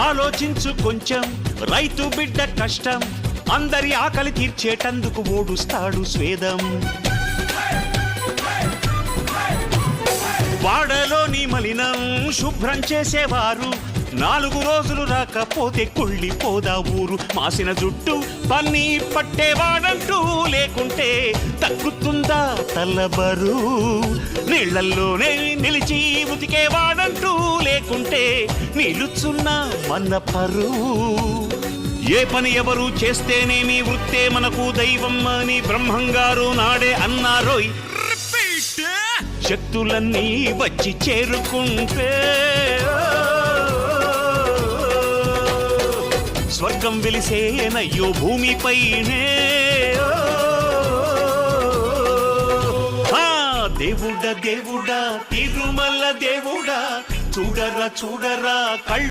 ఆలోచించు కొంచెం, రైతు బిడ్డ కష్టం, అందరి ఆకలి తీర్చేటందుకు ఓడుస్తాడు స్వేదం. వాడలోని మలినం శుభ్రం చేసేవారు, 4 రోజులు రాకపోతే కుళ్ళిపోదా ఊరు. మాసిన జుట్టు పన్ని పట్టేవాడంటూ లేకుంటే తగ్గుతుందా తలబరు. నీళ్లల్లోనే నిలిచి ఉతికేవాడంటూ లేకుంటే నిలుచున్నా మన పరువు. ఏ పని ఎవరు చేస్తేనేమి వృత్తే మనకు దైవం అని బ్రహ్మంగారు నాడే అన్నారోయ్. శక్తులన్నీ వచ్చి చేరుకుంటే స్వర్గం వెలిసేనయ్యో భూమిపైనే. దేవుడా దేవుడా తిరుమల దేవుడా, చూడరా చూడరా కళ్ళు